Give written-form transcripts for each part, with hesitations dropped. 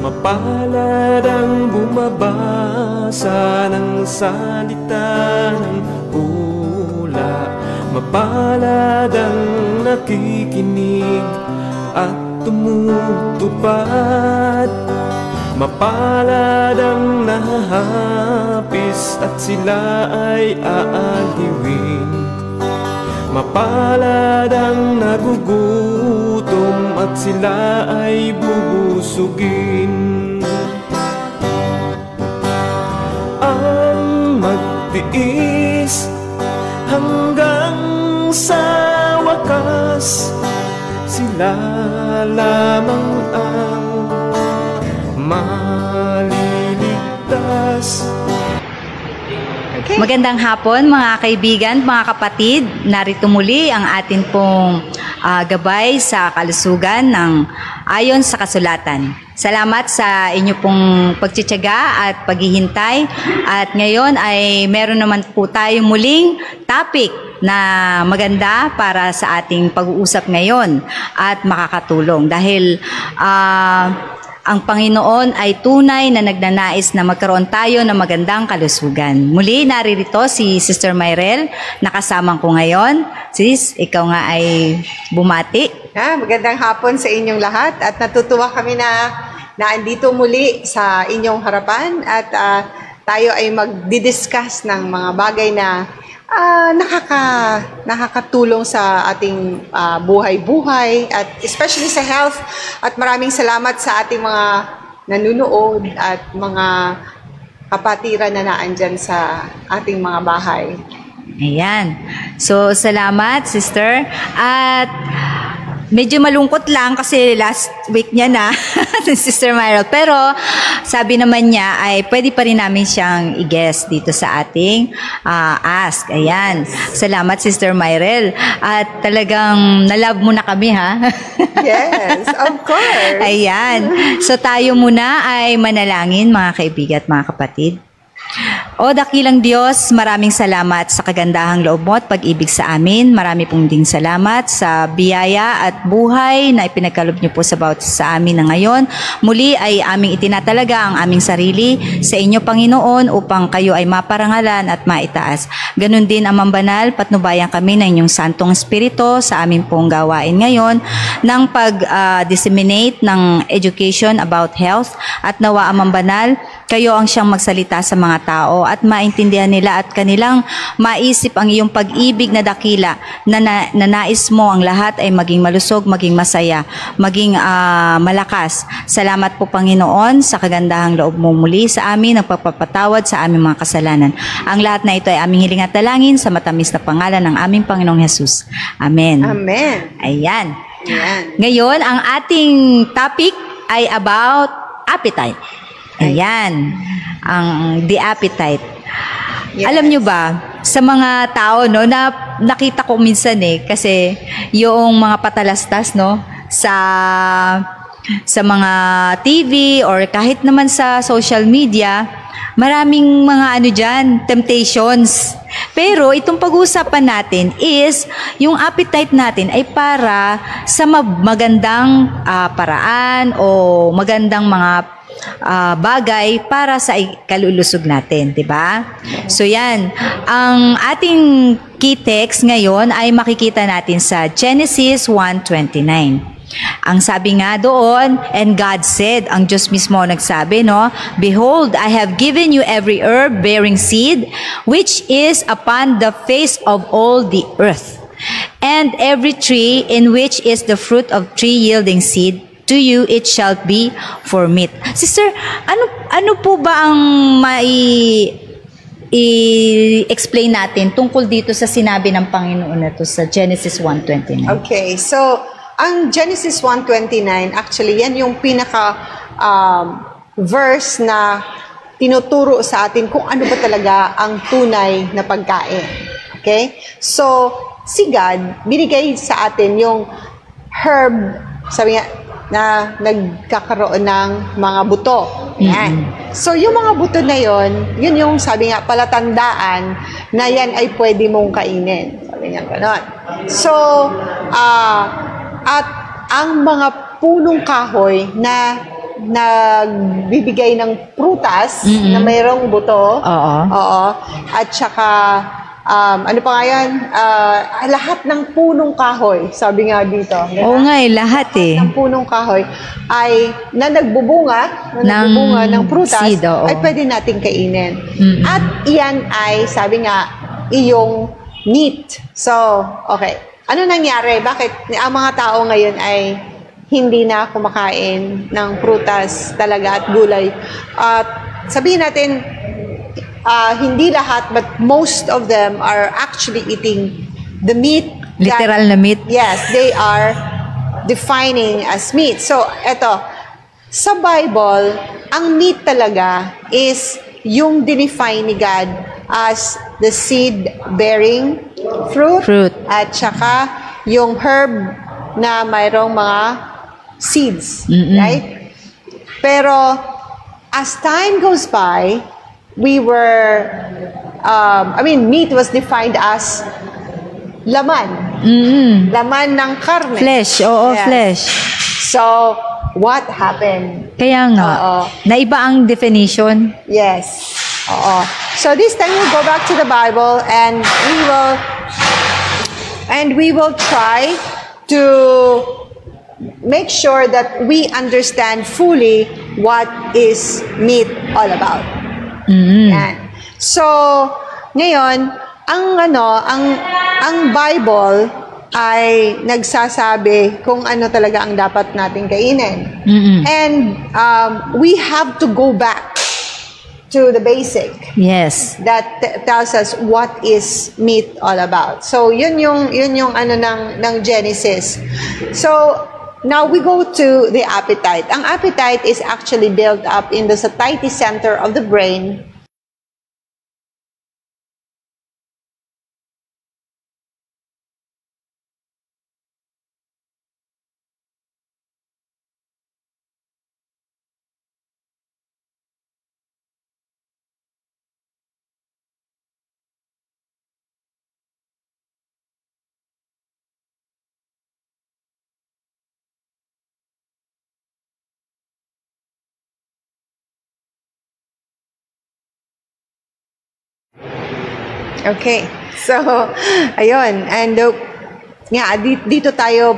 Mapalad ang bumabasa ng salita ng pula. Mapalad ang nakikinig at tumutupad. Mapalad ang nahahapis at sila ay aaliwin. Mapalad ang nagugutom at sila ay bubusugin. Ang magtiis hanggang sa wakas, sila lamang ang maliligtas. Magandang hapon mga kaibigan, mga kapatid. Narito muli ang atin pong gabay sa kalusugan ng ayon sa kasulatan. Salamat sa inyo pong pagtsitsaga at paghihintay. At ngayon ay meron naman po tayong muling topic na maganda para sa ating pag-uusap ngayon at makakatulong. Dahil ang Panginoon ay tunay na nagnanais na magkaroon tayo ng magandang kalusugan. Muli, naririto si Sister Myrel, nakasamang ko ngayon. Sis, ikaw nga ay bumati. Magandang hapon sa inyong lahat at natutuwa kami na andito muli sa inyong harapan at tayo ay magdi-discuss ng mga bagay na nakakatulong sa ating buhay-buhay at especially sa health. At maraming salamat sa ating mga nanunood at mga kapatiran na naandyan sa ating mga bahay. Ayan. So, salamat, sister. At medyo malungkot lang kasi last week niya na si Sister Myrel. Pero sabi naman niya ay pwede pa rin namin siyang i-guest dito sa ating ask. Ayan. Salamat, Sister Myrel. At talagang nalove mo na kami, ha? Yes, of course. Ayan. So tayo muna ay manalangin, mga kaibigan at mga kapatid. O dakilang Diyos, maraming salamat sa kagandahang loob mo at pag-ibig sa amin. Marami pong ding salamat sa biyaya at buhay na ipinagkaloob niyo po sa bawat sa amin na ngayon. Muli ay aming itinatalaga ang aming sarili sa inyo, Panginoon, upang kayo ay maparangalan at maitaas. Ganon din, Amang Banal, patnubayan kami ng inyong Santong Espiritu sa aming pong gawain ngayon ng pag-disseminate ng education about health. At nawa, Amang Banal, kayo ang siyang magsalita sa mga tao at maintindihan nila at kanilang maisip ang iyong pag-ibig na dakila na nais mo ang lahat ay maging malusog, maging masaya, maging malakas. Salamat po, Panginoon, sa kagandahang loob mo muli sa amin, ang pagpapatawad sa aming mga kasalanan. Ang lahat na ito ay aming hiling at dalangin sa matamis na pangalan ng aming Panginoong Jesus. Amen. Amen. Ayan. Ayan. Ngayon, ang ating topic ay about appetite. Ayan, ang the appetite. Yes. Alam nyo ba, sa mga tao, no, na nakita ko minsan kasi yung mga patalastas, no, sa mga TV or kahit naman sa social media, maraming mga temptations. Pero itong pag-uusapan natin is yung appetite natin ay para sa magandang paraan o magandang mga bagay para sa kalulusog natin, di ba? So yan, ang ating key text ngayon ay makikita natin sa Genesis 1:29. Ang sabi nga doon, and God said, ang Diyos mismo nagsabi, no? Behold, I have given you every herb bearing seed, which is upon the face of all the earth, and every tree in which is the fruit of tree yielding seed, to you it shall be for meat. Sister, ano po ba ang i-explain natin tungkol dito sa sinabi ng Panginoon na to sa Genesis 1:29? Okay, so ang Genesis 1:29, actually yan yung pinaka verse na tinuturo sa atin kung ano ba talaga ang tunay na pagkain. Okay? So, si God, binigay sa atin yung herb, sabi nga, na nagkakaroon ng mga buto. Yan. So, yung mga buto na yon, yun yung sabi nga, palatandaan na yan ay pwede mong kainin. Sabi nga gano'n. So, at ang mga punong kahoy na nagbibigay ng prutas na mayroong buto. Oo. At saka, ano pa nga yan? Lahat ng punong kahoy, sabi nga dito. Oo nga lahat ng punong kahoy ay nagbubunga ng prutas, seed, ay pwede nating kainin. At iyan ay, sabi nga, iyong meat. So, okay. Ano nangyari? Bakit ang mga tao ngayon ay hindi na kumakain ng prutas talaga at gulay? At sabihin natin, hindi lahat, but most of them are actually eating the meat. Literal na meat? Yes, they are defining as meat. So, eto, sa Bible, ang meat talaga is yung dinefine ni God as the seed-bearing fruit. At saka yung herb na mayroong mga seeds. Right? Pero, as time goes by, meat was defined as laman. Laman ng karne. Flesh, flesh. So, what happened? Kaya nga, naiba ang definition. Yes. So, this time we'll go back to the Bible and we will try to make sure that we understand fully what is meat all about. Yan. So, ngayon, ang Bible ay nagsasabi kung ano talaga ang dapat nating kainin. And we have to go back to the basic. Yes. That tells us what is meat all about. So, yun yung ano ng Genesis. So, now we go to the appetite. Ang appetite is actually built up in the satiety center of the brain. Okay. So, ayun. And dito tayo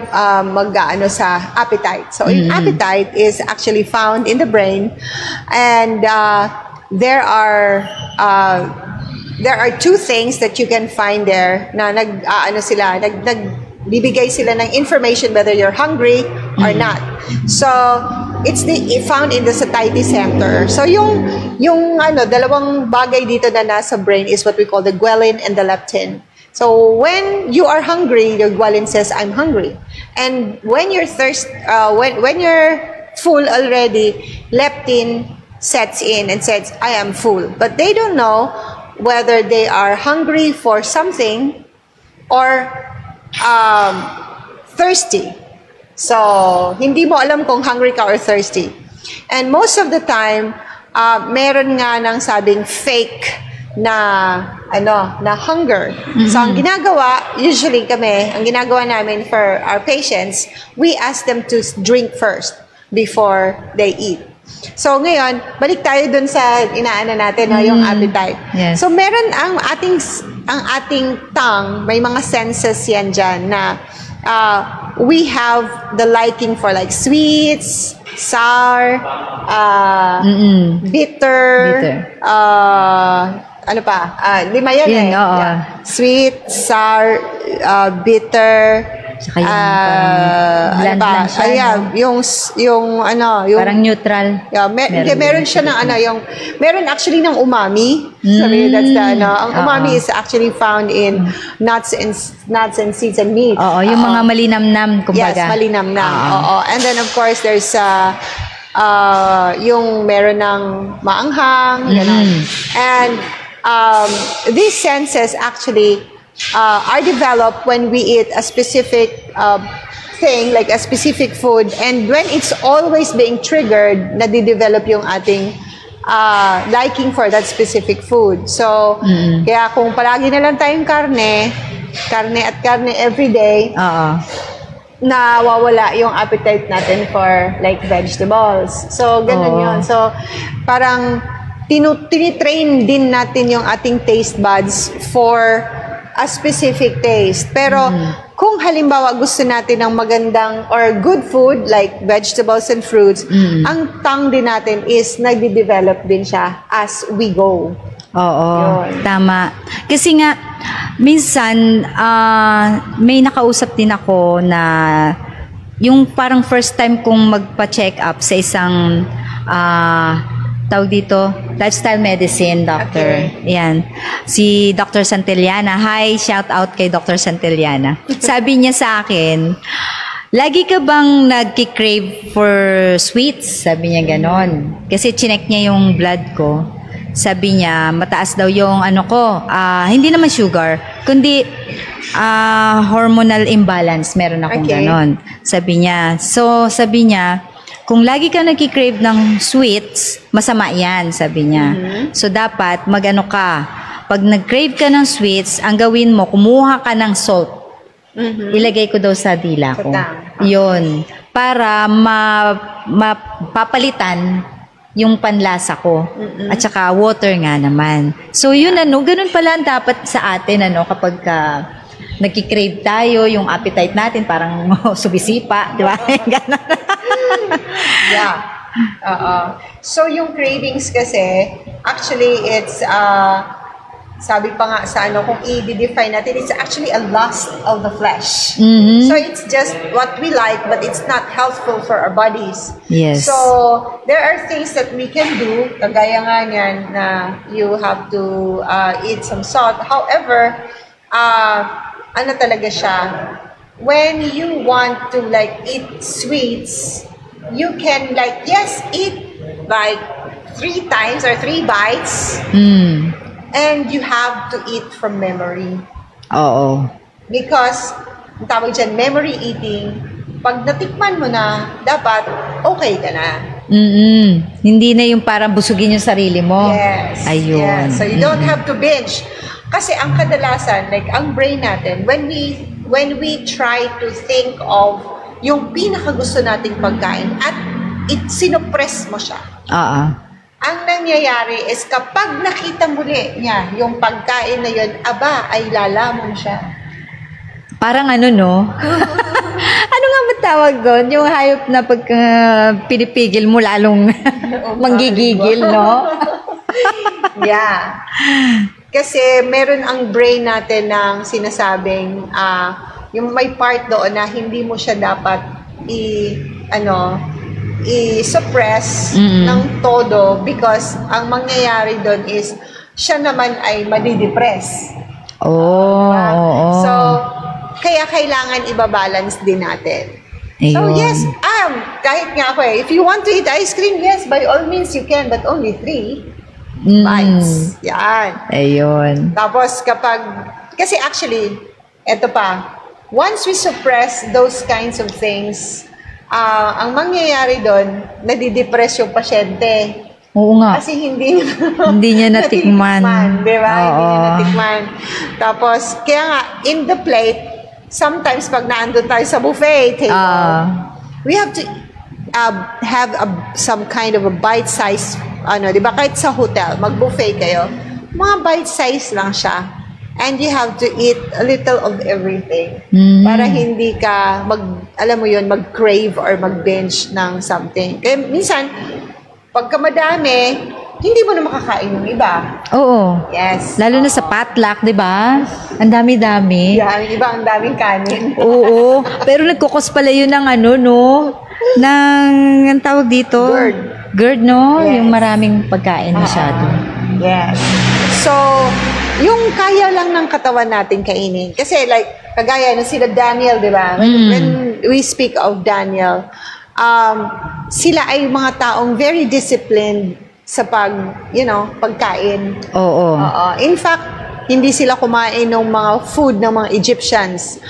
mag-ano sa appetite. So, yung appetite is actually found in the brain, and there are two things that you can find there na nagbibigay sila ng information whether you're hungry or not. So, it's found in the satiety center. So, yung dalawang bagay dito na nasa brain is what we call the ghrelin and the leptin. So, when you are hungry, your ghrelin says, I'm hungry. And when you're when you're full already, leptin sets in and says, I am full. But they don't know whether they are hungry for something or thirsty. So, hindi mo alam kung hungry ka or thirsty. And most of the time, meron nga nang sabing fake na hunger. So, ang ginagawa, usually ang ginagawa namin for our patients, we ask them to drink first before they eat. So, ngayon, balik tayo dun sa inaana natin, yung appetite. Yes. So, meron ang ating tongue, may mga senses yan dyan na we have the liking for like sweets, sour, bitter. Ano pa? Lima yan Yeah. Sweet, sour, bitter, saka yung bland lang siya. Yung parang neutral. Yeah, meron siya ng meron actually ng umami. Sabi that's ang umami is actually found in nuts and seeds and meat. Yung mga malinamnam kumbaga. Yes, malinamnam. And then of course there's yung meron ng maanghang, and these senses actually are developed when we eat a specific thing, like a specific food, and when it's always being triggered, nadidevelop yung ating liking for that specific food. So, kaya kung palagi na lang tayong karne every day, nawawala yung appetite natin for like vegetables. So, ganun yun. So, parang tinitrain din natin yung ating taste buds for a specific taste. Pero, kung halimbawa gusto natin ng magandang or good food like vegetables and fruits, ang tongue din natin is nagde-develop din siya as we go. Oo, Yun. tama. Kasi nga, minsan, may nakausap din ako na yung parang first time kong magpa-check up sa isang tawag dito, lifestyle medicine doctor. Okay. Yan. Si Dr. Santillana. Hi, shout out kay Dr. Santillana. Sabi niya sa akin, lagi ka bang nagki-crave for sweets? Sabi niya ganon. Kasi chinek niya yung blood ko. Sabi niya, mataas daw yung ano ko, hindi naman sugar, kundi hormonal imbalance. Meron akong ganon. Sabi niya, sabi niya, kung lagi ka nagki-crave ng sweets, masama yan, sabi niya. So, dapat mag-ano ka. Pag nag-crave ka ng sweets, ang gawin mo, kumuha ka ng salt. Ilagay ko daw sa dila ko. Yun. Para mapapalitan yung panlasa ko. At saka water nga naman. So, yun ganun pala ang dapat sa atin, kapag nagki-crave tayo, yung appetite natin parang subisipa, di ba? Yeah. So, yung cravings kasi, actually, it's, sabi pa nga sa kung i-define natin, it's actually a lust of the flesh. So, it's just what we like, but it's not healthful for our bodies. Yes. So, there are things that we can do, kagaya nga niyan na you have to eat some salt. However, ano talaga siya, when you want to like eat sweets, you can like, yes, eat like 3 times or 3 bites. And you have to eat from memory. Oo. Because, ang tawag dyan, memory eating, pag natikman mo na, dapat okay ka na. Hindi na yung parang busugin yung sarili mo. Yes. Ayun. Yes. So, you don't have to binge. Kasi ang kadalasan, like, ang brain natin, when we try to think of yung pinakagusto nating pagkain at sinuppress mo siya. Ang nangyayari is kapag nakita muli niya yung pagkain na yun, ay lalamon siya. Parang ano nga ba tawag doon? Yung hayop na pagka pinipigil mo lalong manggigigil, no? Yeah. Kasi meron ang brain natin ng sinasabing, yung may part doon na hindi mo siya dapat i-suppress ng todo because ang mangyayari doon is siya naman ay madidepress. So, kaya kailangan ibabalance din natin. Ayun. So, yes, kahit nga ako if you want to eat ice cream, yes, by all means you can, but only 3 bites. Yan. Ayun. Tapos kasi actually, eto pa, once we suppress those kinds of things, ang mangyayari doon, nadidepress yung pasyente. Oo nga. Kasi hindi niya natikman. Di ba? Hindi niya natikman. Tapos, kaya nga, in the plate, sometimes pag naandun tayo sa buffet table, we have to have some kind of a bite-size, di ba? Kahit sa hotel, mag-buffet kayo, mga bite-size lang siya. And you have to eat a little of everything. Para hindi ka mag-crave or mag-binge ng something. Kaya minsan, pagka madami, hindi mo na makakain ng iba. Oo. Yes. Lalo na sa potluck, di ba? Ang dami-dami. Yan, iba ang daming kanin. Oo. Pero nagkukos pala yun ng ang tawag dito? GERD, no? Yes. Yung maraming pagkain masyado. Yes. So, yung kaya lang ng katawan natin kainin. Kasi like, kagaya na sila Daniel, di ba? When we speak of Daniel, sila ay mga taong very disciplined sa pagkain. Oo. In fact, hindi sila kumain ng mga food ng mga Egyptians.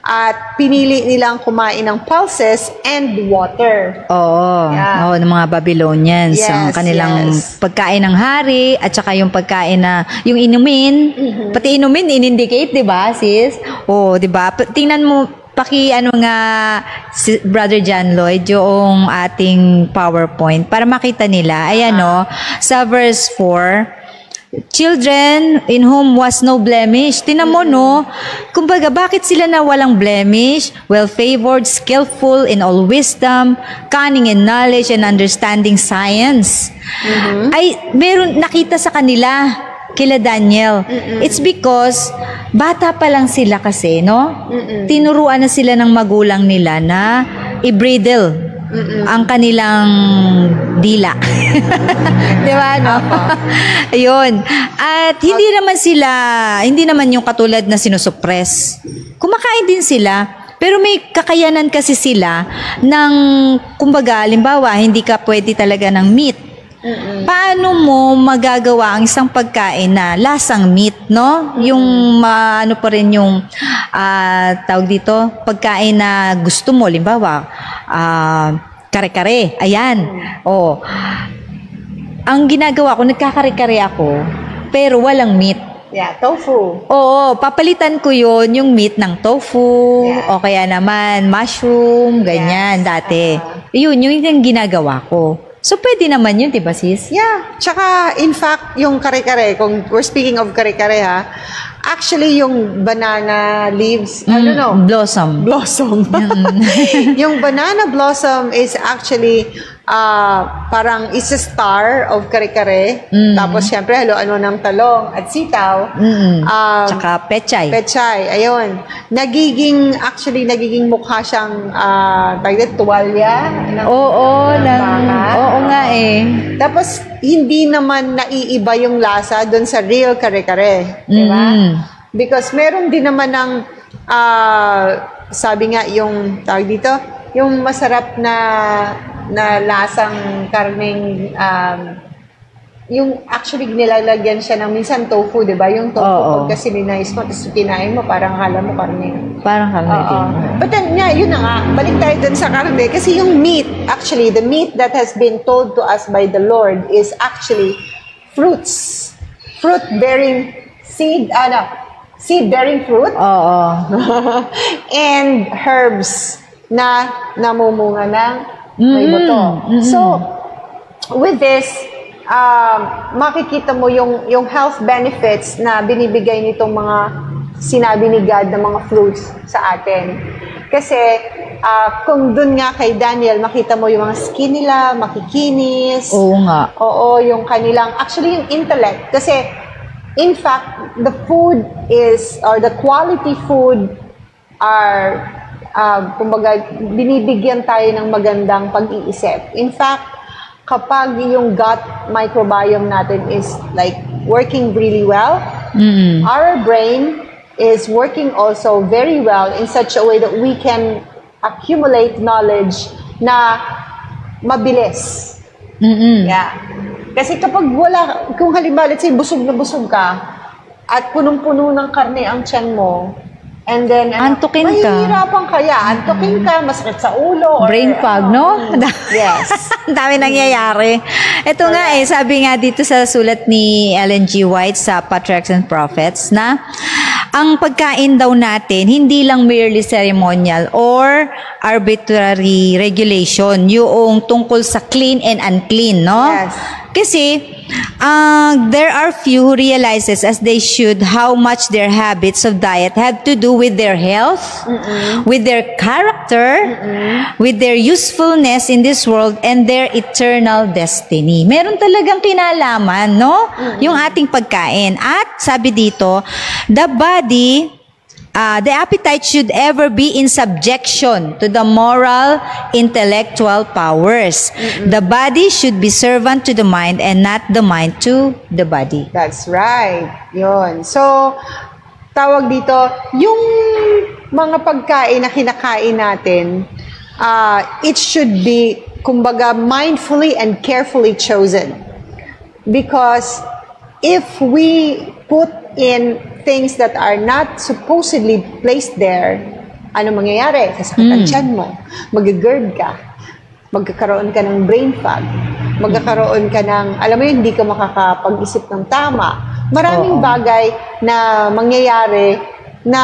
At pinili nilang kumain ng pulses and water. Oo. Yeah. Oo, ng mga Babylonians. Yes, ang kanilang pagkain ng hari at saka yung pagkain na yung inumin. Pati inumin in-indicate, 'di ba, sis? Oh, 'di ba? Tingnan mo ano nga si Brother John Lloyd yung ating PowerPoint para makita nila. Ayan no, sa verse 4, children in whom was no blemish. Tinan mo, no? Kumbaga, bakit sila na walang blemish? Well-favored, skillful in all wisdom, cunning in knowledge and understanding science. Ay, meron nakita sa kanila, kila Daniel. It's because, bata pa lang sila kasi, no? Tinuruan na sila ng magulang nila na i-bridle ang kanilang dila. Di ba, no? Ayun. At hindi naman yung katulad na sinusuppress. Kumakain din sila, pero may kakayanan kasi sila ng, kumbaga, halimbawa, hindi ka pwede talaga ng meat. Paano mo magagawa ang isang pagkain na lasang meat, no? Yung ano pa rin yung tawag dito, pagkain na gusto mo, halimbawa, kare-kare. Ayan. Oh. Ang ginagawa ko, nagkakare-kare ako, pero walang meat. Yeah, tofu. Oo, papalitan ko yun, yung meat ng tofu, o kaya naman mushroom, ganyan, dati. Yun yung ginagawa ko. So, pwede naman yun, diba, sis? Yeah. Tsaka, in fact, yung kare-kare, kung we're speaking of kare-kare, ha, actually, yung banana leaves, I don't know. Blossom. Yung banana blossom is actually, parang is a star of kare-kare. Tapos, syempre, halo-ano ng talong at sitaw. Tsaka pechay. Pechay, ayun. Nagiging mukha siyang, tuwalya. Oo nga eh. Tapos, hindi naman naiiba yung lasa doon sa real kare-kare. Diba? Because meron din naman ng, sabi nga, yung, tawag dito, yung masarap na lasang karneng, yung actually nilalagyan siya ng minsan tofu, di ba? Yung tofu, pagka sininais mo, tapos kinain mo, parang akala mo karne. Parang karne din. But then, yun na nga, balik tayo dun sa karne. Kasi yung meat, actually, the meat that has been told to us by the Lord is actually fruits. Fruit-bearing seed-bearing fruit. And herbs na namumunga ng may buto. So, with this, makikita mo yung health benefits na binibigay nitong mga sinabi ni God na mga fruits sa atin. Kasi, kung dun nga kay Daniel, makita mo yung mga skin nila, makikinis. Oo nga. Oo, yung kanilang, actually yung intellect. Kasi, in fact, the food is, or the quality food are, kumbaga, binibigyan tayo ng magandang pag-iisip. In fact, kapag yung gut microbiome natin is like working really well, our brain is working also very well in such a way that we can accumulate knowledge na mabilis. Yeah. Kasi kapag kung halimbawa, let's say, busog na busog ka, at punong-puno ng karne ang tiyan mo, and then, antukin ka. Mahihirapan kaya. Antukin ka, masakit sa ulo. Brain fog, no? Yes. Ang dami nangyayari. Ito nga sabi nga dito sa sulat ni Ellen G. White sa Patriarchs and Prophets na ang pagkain daw natin, hindi lang merely ceremonial or arbitrary regulation, yung tungkol sa clean and unclean, no? Yes. Kasi, there are few who realizes as they should how much their habits of diet have to do with their health, with their character, with their usefulness in this world, and their eternal destiny. Meron talagang kinalaman, no? Yung ating pagkain. At sabi dito, the body, the appetite should ever be in subjection to the moral, intellectual powers. The body should be servant to the mind and not the mind to the body. That's right. Yun. So, tawag dito, yung mga pagkain na kinakain natin, it should be, kumbaga, mindfully and carefully chosen. Because if we put in things that are not supposedly placed there, ano mangyayari? Sasakit ang tiyan mo. Mag-GERD ka. Magkakaroon ka ng brain fog. Magkakaroon ka ng, alam mo yun, hindi ka makakapag-isip ng tama. Maraming bagay na mangyayari na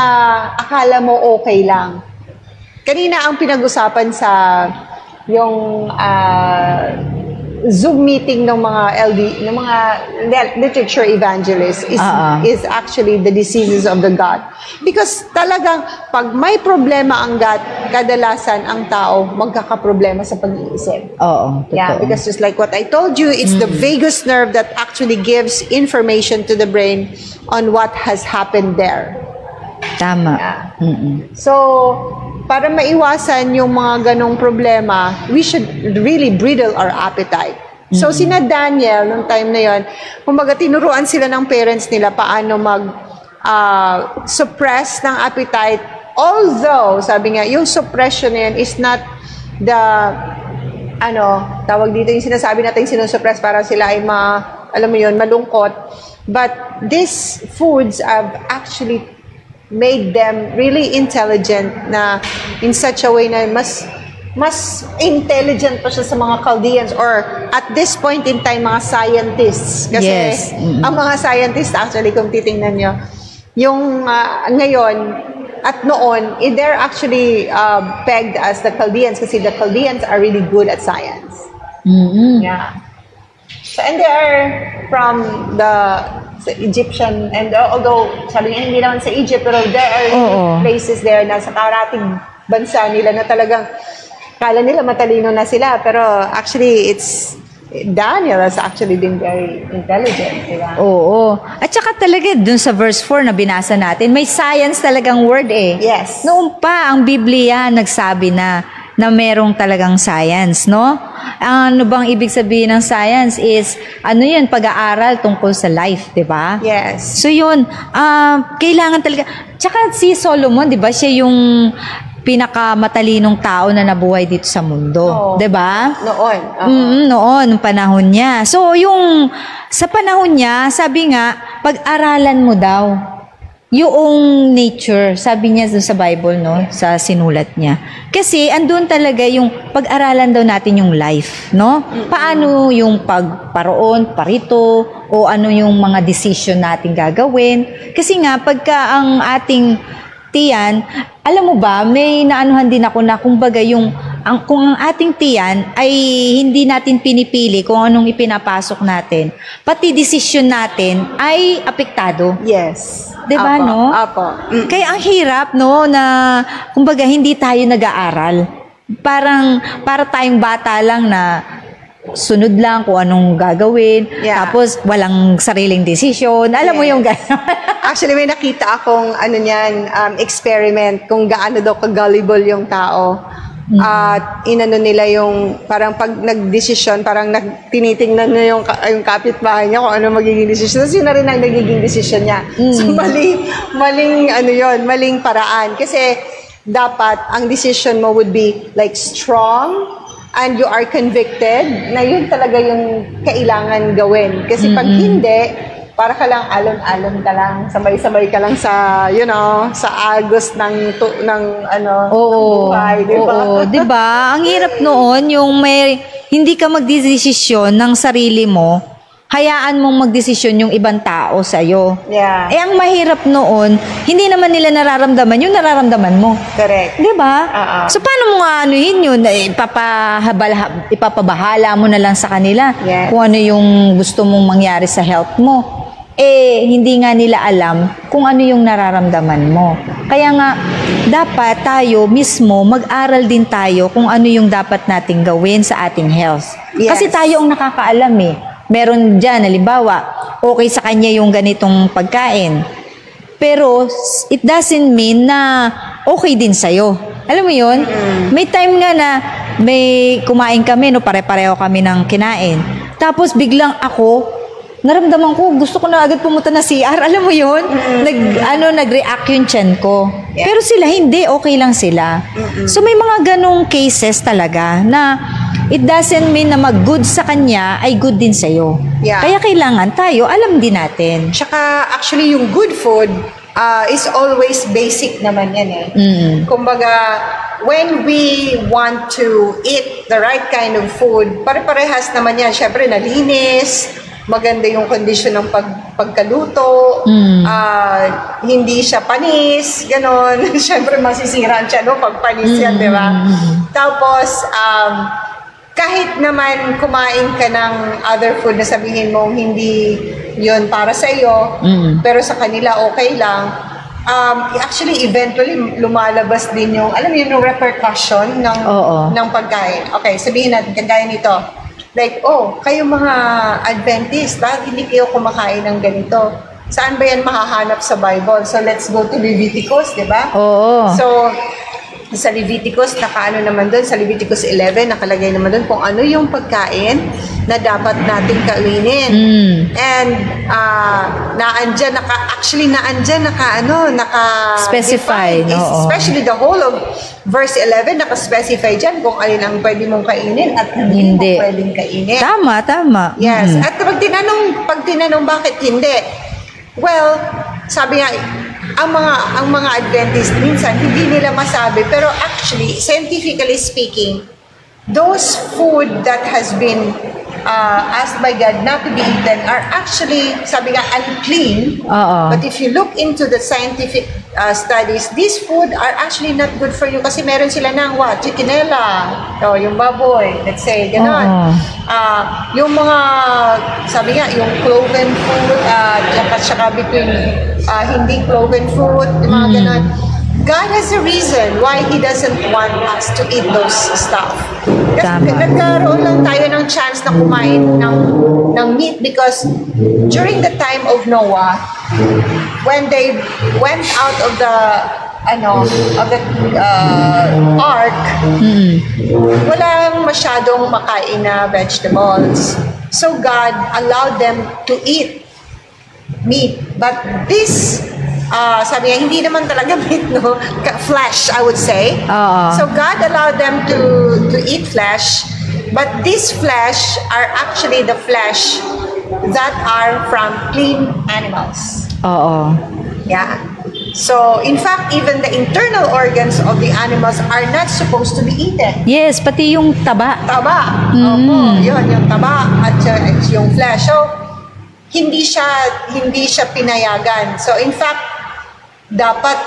akala mo okay lang. kanina ang pinag-usapan sa yung Zoom meeting ng mga ng mga literature evangelists is actually the diseases of the gut. Because talagang pag may problema ang gut, kadalasan ang tao magkakaproblema sa pag-iisip. Oo, totoo. Yeah, because just like what I told you, it's the vagus nerve that actually gives information to the brain on what has happened there. Tama. Yeah. So, para maiwasan yung mga ganong problema, we should really bridle our appetite. So, sina Daniel, nung time na yon, kumbaga tinuruan sila ng parents nila paano suppress ng appetite. Although, sabi nga, yung suppression na yun is not the, tawag dito yung sinasabi natin sinusuppress para sila ay alam mo yun, malungkot. But these foods have actually made them really intelligent na in such a way na mas intelligent pa siya sa mga Chaldeans or at this point in time mga scientists kasi ang mga scientists actually kung titingnan nyo yung ngayon at noon they're actually pegged as the Chaldeans kasi the Chaldeans are really good at science. Yeah. So, and they are from the Egyptian, and although sabi niya hindi naman sa Egypt, pero there are places there na sa karating bansa nila na talagang kala nila matalino na sila, pero actually Daniel has actually been very intelligent, diba? Oo. At saka talaga dun sa verse 4 na binasa natin, may science talagang word eh. Yes. Noon pa ang Biblia nagsabi na merong talagang science, no? Ano bang ibig sabihin ng science is, yun, pag-aaral tungkol sa life, di ba? Yes. So yun, kailangan talaga, tsaka si Solomon, di ba, siya yung pinakamatalinong tao na nabuhay dito sa mundo, di ba? Noon. Noon, nung panahon niya. So yung, sa panahon niya, sabi nga, pag-aralan mo daw, yung nature, sabi niya sa Bible, no, sa sinulat niya. Kasi andun talaga yung pag-aralan daw natin yung life, no? Paano yung pagparoon, parito, o ano yung mga decision natin gagawin. Kasi nga, pagka ang ating tiyan, alam mo ba, may naanuhan din ako na kumbaga kung ang ating tiyan ay hindi natin pinipili kung anong ipinapasok natin, pati decision natin ay apektado. Yes. Diba, no? Apo. Kaya ang hirap, no, na kumbaga hindi tayo nag-aaral. Para tayong bata lang na sunod lang kung anong gagawin, tapos walang sariling desisyon. Alam mo yung gano'n. Actually, may nakita akong experiment kung gaano daw ka-gullible yung tao. At inano nila yung parang pag nagdesisyon, parang tinitingnan niya yung kapitbahay niya kung ano magiging desisyon. Tapos yun na rin ang nagiging desisyon niya. So maling paraan. Kasi dapat ang decision mo would be like strong and you are convicted na yun talaga yung kailangan gawin. Kasi pag hindi, para ka lang alon-alon ka lang, sabay-sabay ka lang sa, sa agos ng buhay, di ba? Oo, di ba? Ang hirap noon, yung hindi ka magdesisyon ng sarili mo, hayaan mong magdesisyon yung ibang tao sa'yo. Yeah. Ang mahirap noon, hindi naman nila nararamdaman yung nararamdaman mo. Correct. Di ba? So, paano mo nga yun? Ipapabahala mo na lang sa kanila kung ano yung gusto mong mangyari sa health mo. Hindi nga nila alam kung ano yung nararamdaman mo. Kaya nga, dapat tayo mismo mag-aral din tayo kung ano yung dapat nating gawin sa ating health. Yes. Kasi tayo ang nakakaalam eh. Meron dyan, halimbawa, okay sa kanya yung ganitong pagkain. Pero, it doesn't mean na okay din sa'yo. Alam mo yun? May time nga na may kumain kami, no, pare-pareho kami ng kinain. Tapos, biglang ako, naramdaman ko, gusto ko na agad pumunta na CR. Alam mo yun? Nag-react yung tiyan ko. Yeah. Pero sila, hindi. Okay lang sila. So, may mga ganong cases talaga na it doesn't mean na mag-good sa kanya ay good din sa'yo. Yeah. Kaya kailangan tayo, alam din natin. Tsaka, actually, yung good food is always basic naman yan eh. Kumbaga, when we want to eat the right kind of food, pare-parehas naman yan. Siyempre, nalinis, maganda yung condition ng pagkaluto, hindi siya panis, ganon. Siyempre masisiraan siya, no, pag panis yan, di ba? Tapos, kahit naman kumain ka ng other food na sabihin mo hindi yun para sa iyo, pero sa kanila okay lang, actually, eventually, lumalabas din yung, alam mo yun, yung repercussion ng pagkain. Okay, sabihin natin, kagaya nito. Like, kayo mga Adventist, bakit hindi kayo kumakain ng ganito? Saan ba yan mahahanap sa Bible? So, let's go to Leviticus, di ba? Oo. So, sa Leviticus, nakaano naman doon, sa Leviticus 11, nakalagay naman doon kung ano yung pagkain na dapat nating kainin. And, naandyan, specify. Especially the whole of verse 11, naka-specify dyan kung alin ang pwede mong kainin at hindi mo pwedeng kainin. Tama. Yes. At pag tinanong bakit hindi? Well, sabi nga, ang mga Adventist minsan hindi nila masabi, pero actually, scientifically speaking, those food that has been asked by God not to be eaten are actually, sabi nga, unclean. But if you look into the scientific studies, these food are actually not good for you kasi meron sila ng chickenella, yung baboy, let's say, gano'n. Yung mga, sabi nga, yung cloven food, tsaka between hindi cloven food, yung mga gano'n. God has a reason why He doesn't want us to eat those stuff. Kasi nagkaroon lang tayo ng chance na kumain ng meat because during the time of Noah, when they went out of the ark, walang masyadong makain na vegetables. So God allowed them to eat meat. But this sabi nga, hindi naman talaga meat, no? Flesh, I would say. So God allowed them to eat flesh, but this flesh are actually the flesh that are from clean animals. Yeah. So, in fact, even the internal organs of the animals are not supposed to be eaten. Yes, pati yung taba. Yun, yung taba at yung flesh. So, hindi siya pinayagan. So, in fact, dapat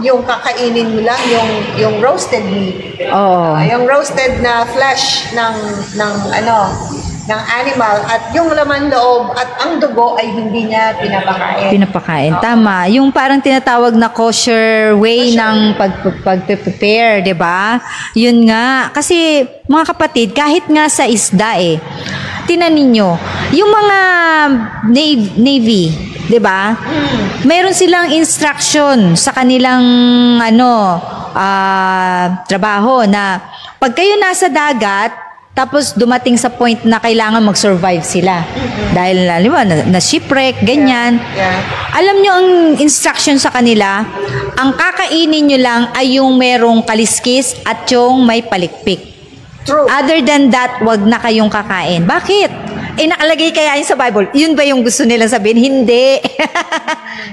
yung kakainin mo lang yung roasted meat. Yung roasted na flesh ng animal at yung laman loob at ang dugo ay hindi niya pinapakain. Tama. Yung parang tinatawag na kosher way ng pag-prepare, 'di ba? Yun nga. Kasi mga kapatid, kahit nga sa isda tinan ninyo, yung mga Navy, 'di ba? Mayroon silang instruction sa kanilang trabaho na pag kayo nasa dagat tapos dumating sa point na kailangan mag-survive sila dahil na shipwreck, ganyan. Alam nyo ang instruction sa kanila, ang kakainin nyo lang ay yung merong kaliskis at yung may palikpik. True. Other than that, wag na kayong kakain. Bakit? Nakalagay kaya yun sa Bible. Yun ba yung gusto nila sabihin? Hindi.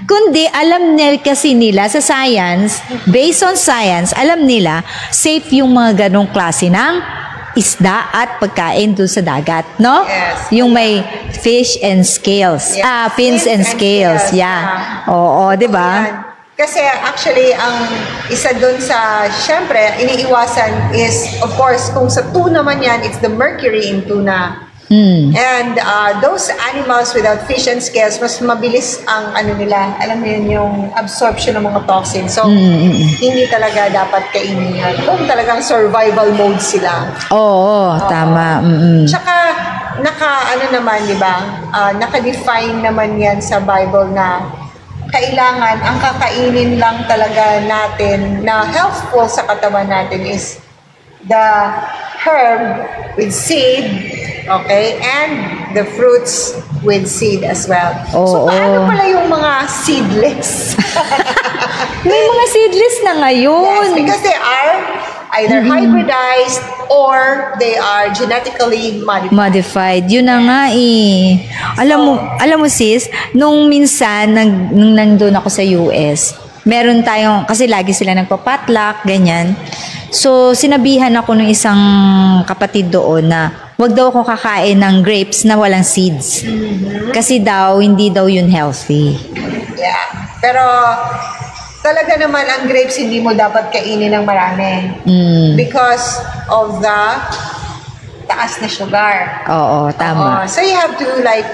Kundi, alam nila kasi nila sa science, based on science, alam nila, safe yung mga ganong klase ng isda at pagkain doon sa dagat, no? Yes. Yung may fish and scales. Yes. Fins and scales. Yeah. Oo, di ba? Kasi actually, ang isa dun sa, syempre, iniiwasan is, of course, kung sa tuna man yan, it's the mercury in tuna. And those animals without fish and scales, mas mabilis ang nila, alam mo yun, yung absorption ng mga toxins. So, hindi talaga dapat kainin yan. Kung talagang survival mode sila. Tama. Tsaka, naman, di ba, naka-define naman yan sa Bible na kailangan, ang kakainin lang talaga natin na healthful sa katawan natin is the herb with seed, okay, and the fruits with seed as well. So, paano pala yung mga seedless? May mga seedless na ngayon. Yes, because they are either hybridized or they are genetically modified. Yun na nga Alam mo sis, nung minsan nung nandun ako sa US, meron tayong, kasi lagi sila nagpa-potluck, ganyan. So, sinabihan ako ng isang kapatid doon na wag daw ako kakain ng grapes na walang seeds. Kasi daw, hindi daw yun healthy. Yeah. Pero, talaga naman ang grapes hindi mo dapat kainin ng marami. Because of the taas na sugar. Oo, tama. So you have to like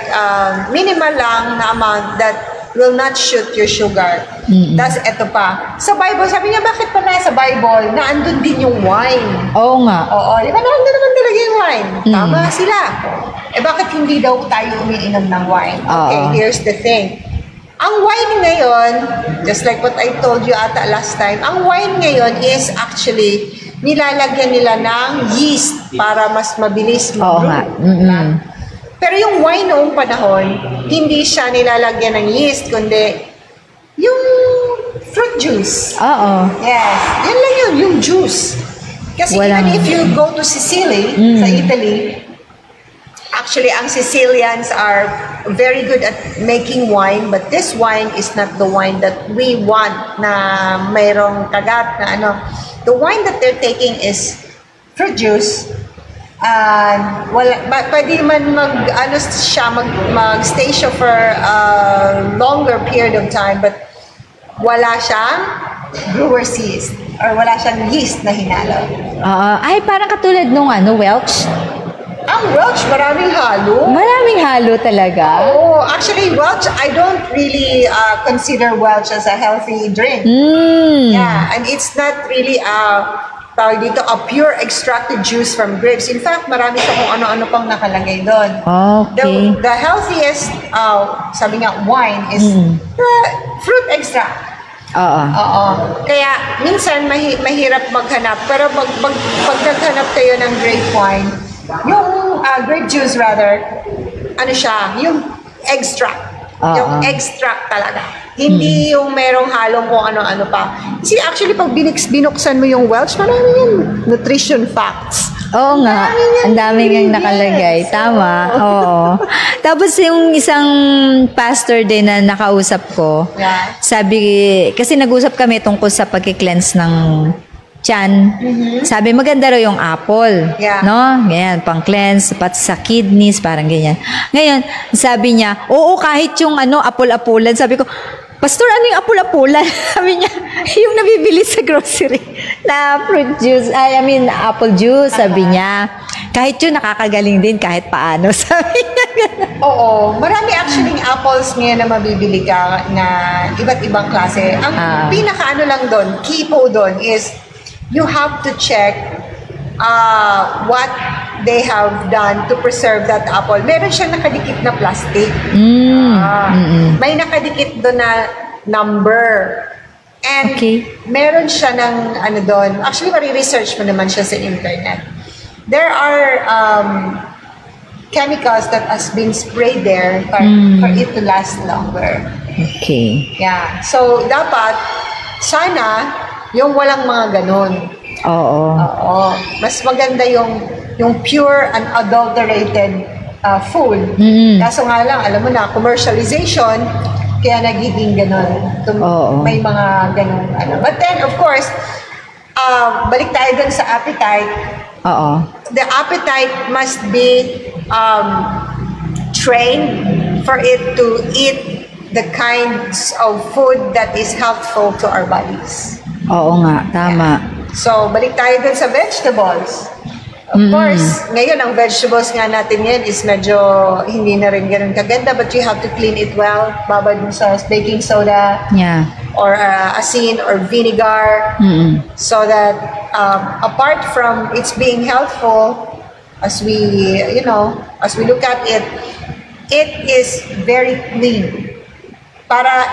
minimal lang na amount that will not shoot your sugar. Tapos eto pa. Sa Bible, sabi niya, bakit pa na sa Bible na andun din yung wine? Oo nga. Oo, di ba nandun naman talaga yung wine? Tama sila. Eh bakit hindi daw tayo umiinom ng wine? Okay, here's the thing. Ang wine ngayon, just like what I told you ata last time, ang wine ngayon is actually nilalagyan nila ng yeast para mas mabilis Oo nga. Pero yung wine noong panahon, hindi siya nilalagyan ng yeast, kundi yung fruit juice. Oo. Yes. Yan lang yun, yung juice. Kasi even if you go to Sicily, sa Italy, actually, ang Sicilians are very good at making wine, but this wine is not the wine that we want na mayroong kagat na ano. The wine that they're taking is fruit juice. Pwede man mag-stay siya for a longer period of time, but wala siyang brewer's yeast or wala siyang yeast na hinalo. Ay, parang katulad nung Welch. Ang Welch, maraming halo. Maraming halo talaga. Oh, actually, Welch, I don't really consider Welch as a healthy drink. Yeah, and it's not really tawag dito, a pure extracted juice from grapes. In fact, marami sa kung ano-ano pang nakalagay doon. Okay. The healthiest, sabi nga, wine is the fruit extract. Oo. Kaya, minsan, mahirap maghanap. Pero pag naghanap kayo ng grape wine, yung grape juice rather, ano siya, yung extract. Yung extract talaga. Hindi yung merong halong kung ano-ano pa. Kasi actually, pag binuksan mo yung Welch, marami yung nutrition facts. Oo nga. Ang dami ngang nakalagay. Tama. Oo. Tapos yung isang pastor din na nakausap ko, sabi, kasi nag-usap kami tungkol sa pag-cleanse ng tiyan. Sabi, maganda raw yung apple. No? Ganyan, pang-cleanse, pati sa kidneys, parang ganyan. Ngayon, sabi niya, oo, kahit yung apple-apulan. Sabi ko, Pastor, ano yung apple-apulan? Sabi niya, yung nabibili sa grocery na fruit juice, apple juice, sabi niya. Kahit yun, nakakagaling din kahit paano, sabi niya. Oo, marami actually apples ngayon na mabibili ka na iba't ibang klase. Ang pinaka lang doon, key po doon is, you have to check what they have done to preserve that apple. Meron siyang nakadikit na plastic. May nakadikit doon na number. And meron siya ng doon. Actually, mariresearch mo naman siya sa internet. There are chemicals that has been sprayed there for it to last longer. Okay. Yeah. So, dapat, sana, yung walang mga ganun. Oo. Mas maganda yung pure, unadulterated food. Kaso nga lang, alam mo na, commercialization, kaya nagiging ganun. May mga ganun. But then, of course, balik tayo dun sa appetite. The appetite must be trained for it to eat the kinds of food that is helpful to our bodies. Oo nga, tama. So, balik tayo dun sa vegetables. Of course, ngayon ang vegetables nga natin yan is medyo hindi na rin ganun kaganda, but you have to clean it well. Babad mo sa baking soda or asin or vinegar so that apart from it's being helpful as we look at it, it is very clean para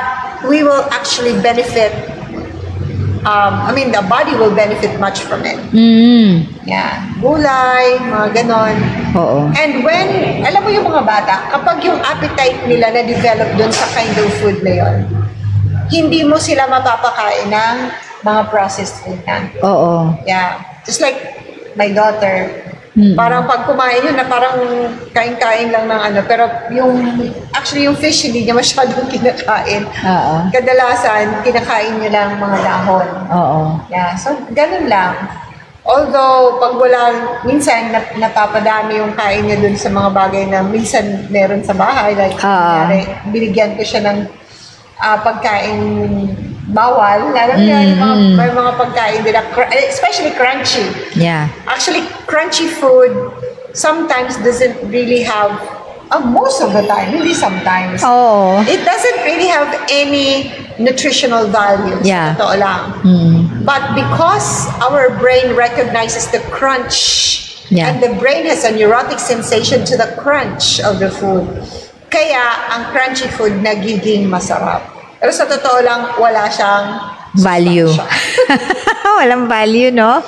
we will actually benefit. The body will benefit much from it. Yeah. Gulay, mga ganon. And when, alam mo yung mga bata, kapag yung appetite nila na-develop dun sa kind of food na yun, hindi mo sila mapapakain ng mga processed food na. Yeah. Just like my daughter, parang pag kumain yun, na parang kain-kain lang ng pero actually yung fish hindi niya masyadong kinakain. Kadalasan, kinakain niya lang mga dahon. Yeah, so ganun lang. Although, pag wala, minsan napapadami yung kain niya dun sa mga bagay na minsan meron sa bahay. Like, kunyari, binigyan ko siya ng pagkain bawal. Alam niyo, may mga pagkain din, especially crunchy. Yeah. Actually, crunchy food sometimes doesn't really have, most of the time, hindi sometimes. Oo. It doesn't really have any nutritional value. Yeah. Sa totoo lang. But because our brain recognizes the crunch, Yeah. and the brain has a neurotic sensation to the crunch of the food, kaya ang crunchy food nagiging masarap. Pero sa totoo lang, wala siyang Value. Walang value, no?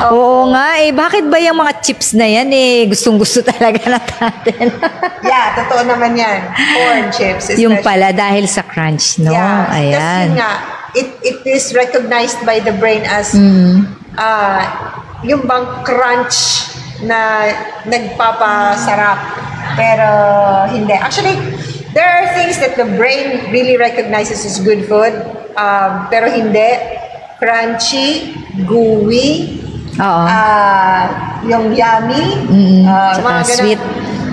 Oo nga, bakit ba yung mga chips na yan, gustong-gusto talaga natin? Yeah, totoo naman yan. Corn chips. Yung pala, dahil sa crunch, no? Yeah, Ayan. kasi nga, it is recognized by the brain as yung bang crunch na nagpapasarap. Pero hindi. Actually, there are things that the brain really recognizes as good food, pero hindi. Crunchy, gooey, yung yummy, mga sweet.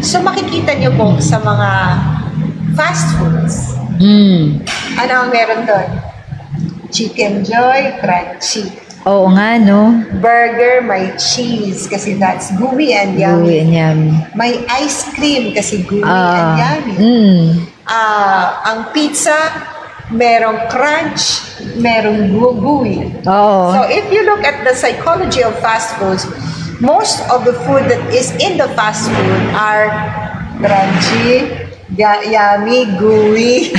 So makikita niyo po sa mga fast foods. Ano ang meron doon? Chicken Joy, crunchy. Oo nga, no? Burger, may cheese kasi that's gooey and yummy. Gooey and yummy. May ice cream kasi gooey and yummy. Ang pizza, merong crunch, merong gooey. Oo. So if you look at the psychology of fast foods, most of the food that is in the fast food are crunchy, yummy, gooey.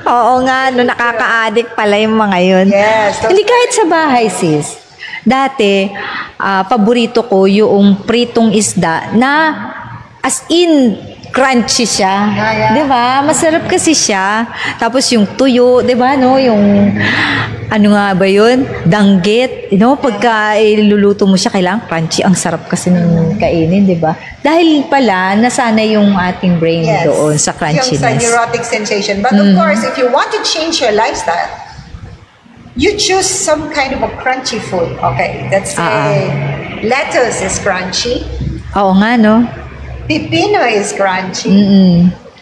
Oo nga, no, nakaka-addict pala yung mga yun. Yes. Hindi kahit sa bahay, sis. Dati, paborito ko yung pritong isda na as in crunchy siya. Yeah. 'Di ba? Masarap kasi siya. Tapos yung tuyo, 'di ba, no? Yung ano nga ba 'yun? Danggit, pagka iluluto mo siya kailangan crunchy. Ang sarap kasi ng kainin, 'di ba? Dahil pala nasanay yung ating brain doon sa crunchiness. Yung sa neurotic sensation. But of course, if you want to change your lifestyle, you choose some kind of a crunchy food. Okay, let's say lettuce is crunchy. Oo nga, no? Pipino is crunchy.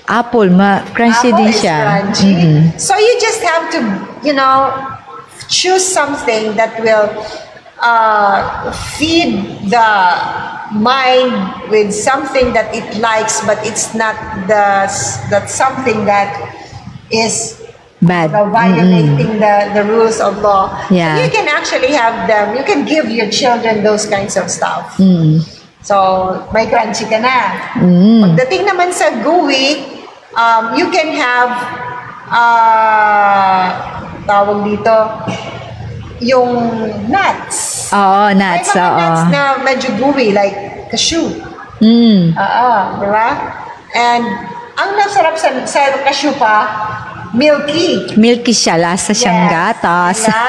Apple, crunchy din siya. Crunchy. So you just have to, choose something that will feed the mind with something that it likes, but it's not that something that is Bad. Violating the rules of law. Yeah. So you can actually have them. You can give your children those kinds of stuff. So, may crunchy ka na. Pagdating naman sa gooey, you can have, tawag dito, yung nuts. Oo, nuts. May mga nuts na medyo gooey, like cashew. Di ba? And, ang nasarap sa cashew pa, milky. Milky siya, lasa siyang gatas. Diba?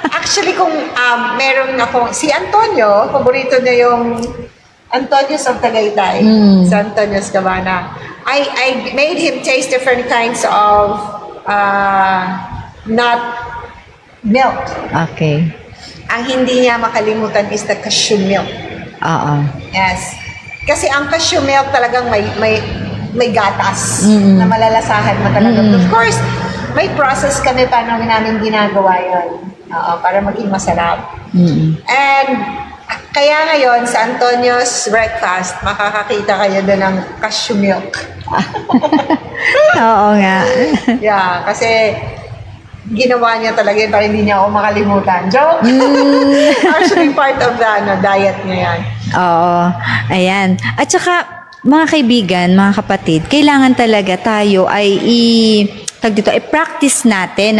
Actually, kung meron ako, si Antonio, paborito niya yung Antonio's of Tagaytay, sa Antonio's Cabana. I made him taste different kinds of nut milk. Okay. Ang hindi niya makalimutan is the cashew milk. Yes. Kasi ang cashew milk talagang may gatas na malalasahan mo talaga. Of course, may process kami paano namin ginagawa yun para maging masarap. And kaya ngayon, sa Antonio's Breakfast, makakakita kayo doon ng cashew milk. Oo nga. Yeah, kasi ginawa niya talaga yun para hindi niya ako makalimutan. Joke! Actually, part of the diet niya yan. Oo. Ayan. At saka, mga kaibigan, mga kapatid, kailangan talaga tayo ay i-practice natin,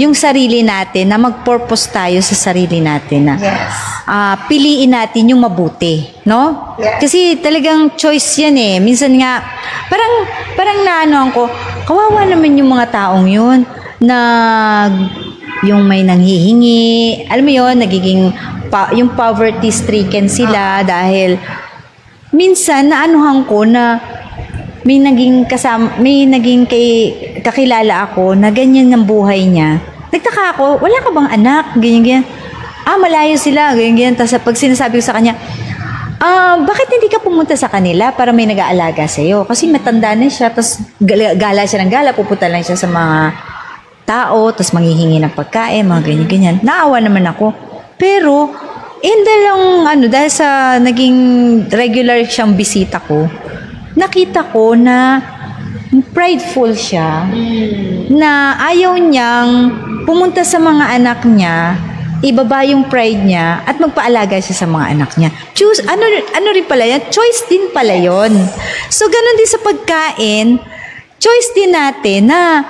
yung sarili natin, na mag-purpose tayo sa sarili natin. Yes. Piliin natin yung mabuti, no? Yes. Kasi talagang choice yan Minsan nga, parang naanoan ko, kawawa naman yung mga taong yun, na yung may nanghihingi, alam mo yun, nagiging, yung poverty-stricken sila dahil minsan naanuhan ko na may naging kakilala ako na ganyan ng buhay niya. Nagtaka ako, wala ka bang anak? Ganyan. malayo sila, ganyan. Tapos pag sinasabi ko sa kanya, bakit hindi ka pumunta sa kanila para may nag-aalaga sa'yo? Kasi matanda na siya, tapos gala siya ng gala, pupunta lang siya sa mga tao, tapos manghihingi ng pagkain, mga ganyan-ganyan. Naawa naman ako. Pero, dahil sa naging regular siyang bisita ko, nakita ko na prideful siya, na ayaw niyang pumunta sa mga anak niya, ibaba yung pride niya at magpaalaga siya sa mga anak niya. Choose, ano rin pala yan? Choice din pala yon. So, ganun din sa pagkain, choice din natin na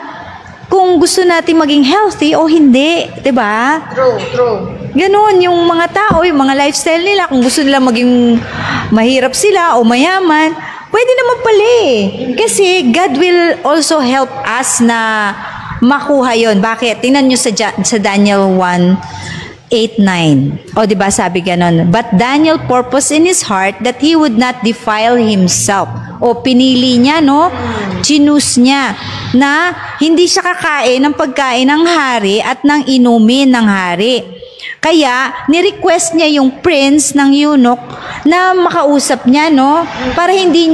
kung gusto natin maging healthy o hindi, 'di ba? True. Ganon yung mga tao, yung mga lifestyle nila, kung gusto nila maging mahirap sila o mayaman, pwede naman pala eh. Kasi God will also help us na makuha yon. Bakit? Tingnan nyo sa Daniel 1:8-9. O diba sabi ganon, but Daniel purposed in his heart that he would not defile himself. O pinili niya, no? Chinus niya na hindi siya kakain ng pagkain ng hari at ng inumin ng hari. Kaya, ni-request niya yung prince ng eunuch na makausap niya, no? Para hindi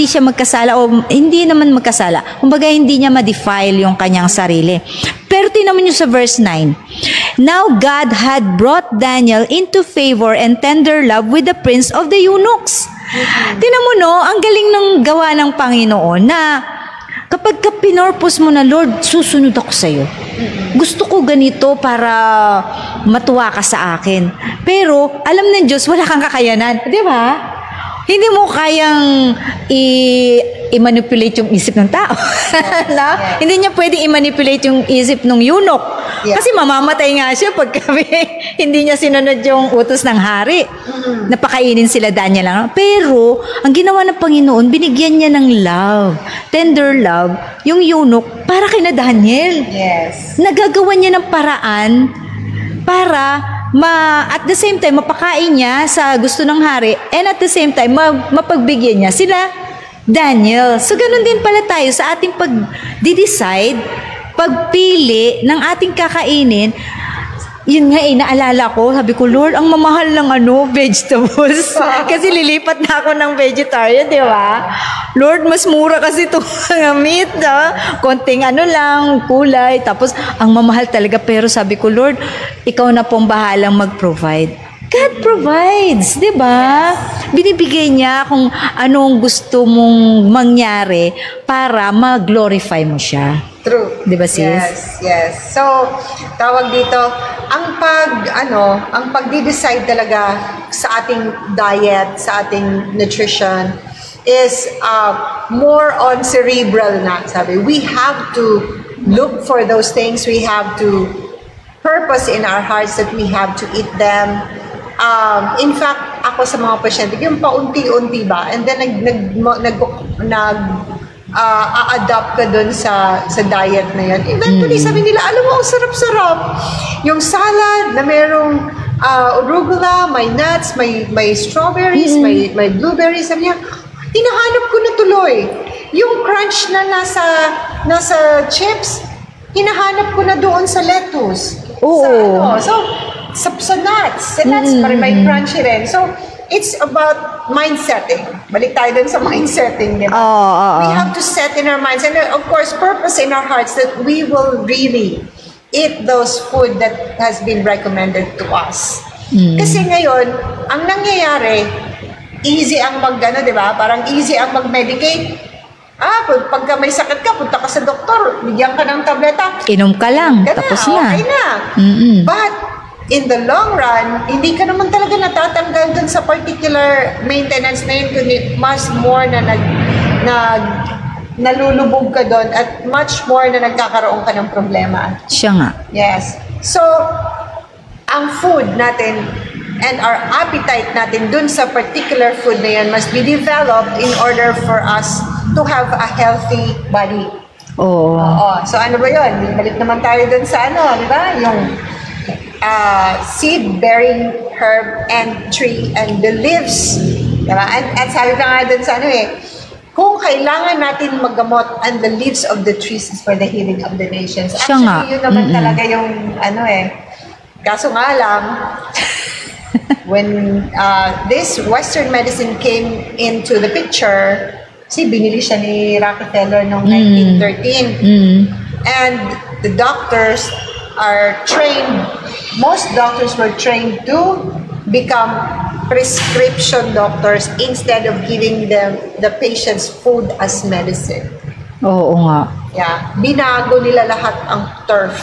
siya magkasala o hindi naman magkasala. Kumbaga, hindi niya ma-defile yung kanyang sarili. Pero tinaman niyo sa verse 9. Now God had brought Daniel into favor and tender love with the prince of the eunuchs. Tinan mo, no? Ang galing ng gawa ng Panginoon na kapag pinorpose mo na, Lord, susunod ako sa'yo. Gusto ko ganito para matuwa ka sa akin. Pero, alam ng Diyos, wala kang kakayanan. Di ba? Hindi mo kayang i-manipulate yung isip ng tao. Na? Hindi niya pwedeng i-manipulate yung isip ng eunuch. Kasi mamamatay nga siya pag hindi niya sinunod yung utos ng hari. Napakainin sila Daniel lang. Pero, ang ginawa ng Panginoon, binigyan niya ng love, tender love, yung eunuch para kina Daniel. Yes. Nagagawa niya ng paraan para at the same time, mapakain niya sa gusto ng hari, and at the same time, mapagbigyan niya sila Daniel. So, ganun din pala tayo sa ating pag-decide, pagpili ng ating kakainin. Yun nga naalala ko, sabi ko, Lord, ang mamahal ng vegetables. Kasi lilipat na ako ng vegetarian, di ba? Lord, mas mura kasi itong mga meat, konting lang, kulay. Tapos, ang mamahal talaga. Pero sabi ko, Lord, ikaw na pong bahalang mag-provide. God provides, di ba? Binibigay niya kung anong gusto mong mangyari para ma-glorify mo siya. True. Di ba, sis? Yes. So, tawag dito, ang pagdi-decide talaga sa ating diet, sa ating nutrition is more on cerebral na, sabi. We have to look for those things. We have to purpose in our hearts that we have to eat them. In fact, ako sa mga pasyente, yung paunti-unti ba, and then a-adapt ka dun sa diet na yun. Eventually, sabi nila, alam mo, ang sarap-sarap. Yung salad na merong arugula, may nuts, may strawberries, may blueberries. Sabi niya, hinahanap ko na tuloy. Yung crunch na nasa chips, hinahanap ko na doon sa lettuce. Oo. Sa nuts. Sa nuts pa rin, may crunchy rin. So, it's about mindsetting. Balik tayo dun sa mindsetting. Diba? We have to set in our minds and of course, purpose in our hearts that we will really eat those food that has been recommended to us. Kasi ngayon, ang nangyayari, easy ang diba? Parang easy ang mag-medicate. Pagka may sakit ka, punta ka sa doktor, bigyan ka ng tableta. Inom ka lang, tapos na. Okay na. But, in the long run, hindi ka naman talaga natatanggal dun sa particular maintenance na yun, kundi much more na nalulubog ka dun at much more na nagkakaroon ka ng problema. Siya nga. Yes. So, ang food natin and our appetite natin dun sa particular food na yan must be developed in order for us to have a healthy body. Oo. So, ano ba yun? Balik naman tayo dun sa di ba? Yung seed-bearing herb and tree and the leaves. Diba? And sabi ka nga dun sa kung kailangan natin maggamot and the leaves of the trees is for the healing of the nations. Siya nga. Actually, yun naman talaga yung Kaso nga lang, when this Western medicine came into the picture, binili siya ni Rockefeller noong 1913. And the doctors are trained, most doctors were trained to become prescription doctors instead of giving them the patients food as medicine. Oo nga. Yeah, binago nila lahat ang turf.